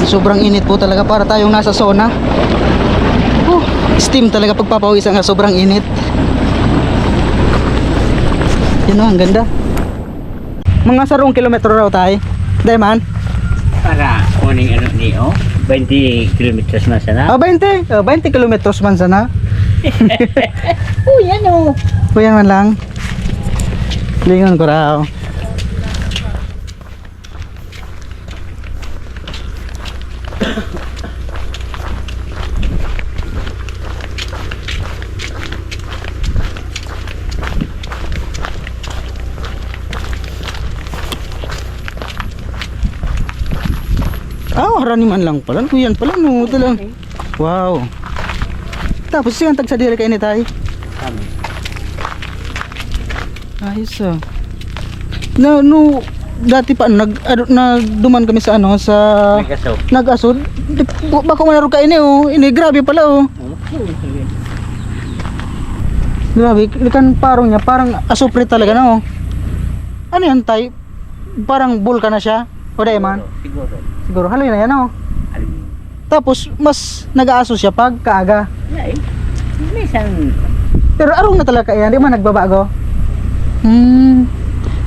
Sobrang init po talaga, para tayong nasa sauna. Steam talaga pagpapawisan nga, sobrang init. Yun o, ang ganda. Mga 10 kilometro raw tayo. Dahil man? Para kuning ano niyo, 20 kilometers man sana. 20 kilometros man sana. Yan o. Kuya man lang. Lingon ko raw. Harani man lang pala. Kuyan pala no. Talang. Wow. Tapos yung tag sa diri kay ni tay. Ayos ah. No, dati pa nagduman kami sa ano sa nag-asod. Baka manaro ka ini oh. Ini grabe pala oh. Grabe, kan parong niya parang asupre talaga no. Ano yan tay? Parang bulkan na siya. O dahil man? Siguro haloy na yan oh. Tapos mas nag-aaso siya pag kaaga. Minsan. Pero arong na talaga yan, di man nagbabago.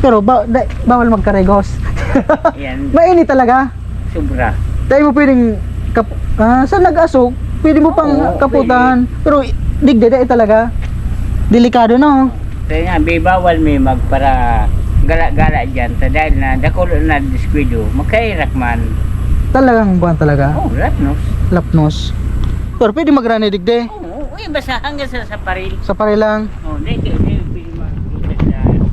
Pero bawal magkaregos. Yan. Mainit talaga. Sobra. Dahil mo pwedeng sa nag-aso, pwede mo pang kaputan. Pero digdede talaga. Delikado no. Kaya nga, bawal may magpara gala-gala dyan. Dahil na dakulo na diskwido, magkairak man. Talagang buwan talaga. Lapnos. Lapnos. Pero pwede magrani digde. Basta hanggang sa paril. Sa paril lang. Hindi pwede makikita dyan.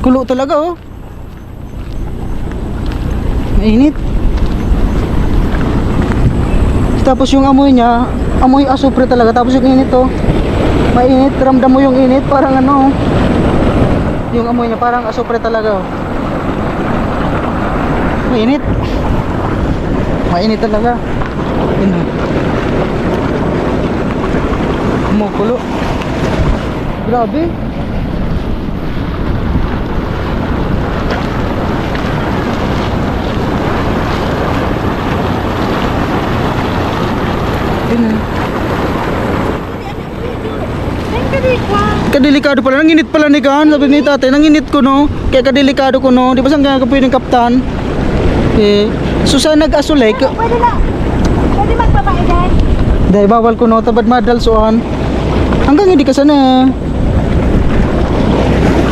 Kulo talaga oh. Mainit. Tapos yung amoy niya, amoy asupre talaga. Tapos yung init oh. Mainit, ramdam mo yung init, parang ano. Yung amoy niya parang asupre talaga oh. Mainit. Mainit talaga. Yun oh. Kumukulo. Grabe. Kadelikado pala, nanginit pala ni Kan. Sabi ni tatay, nanginit ko no. Kaya kadelikado ko no. Di ba saan ka pwedeng kaptan? So sa nag-asulay Pwede na. Pwede magbabae dahil. dahil bawal ko no. Tabad madalsuan. Hanggang hindi ka sana.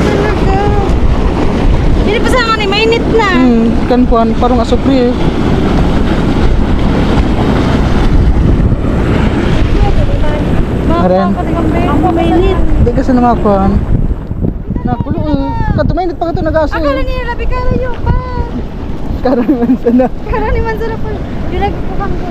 Talaga. Hindi pa sa ni mainit na. Kan puan, parang asupri eh. Karen. Ako mainit. Hindi ka sana makuan. Nakulo eh. Katumainit pa ka ito nag-aso Akala eh. niya labi kala yung pa. Karaniwan sana. Karaniwan sa na po. Yung nagpupang ko.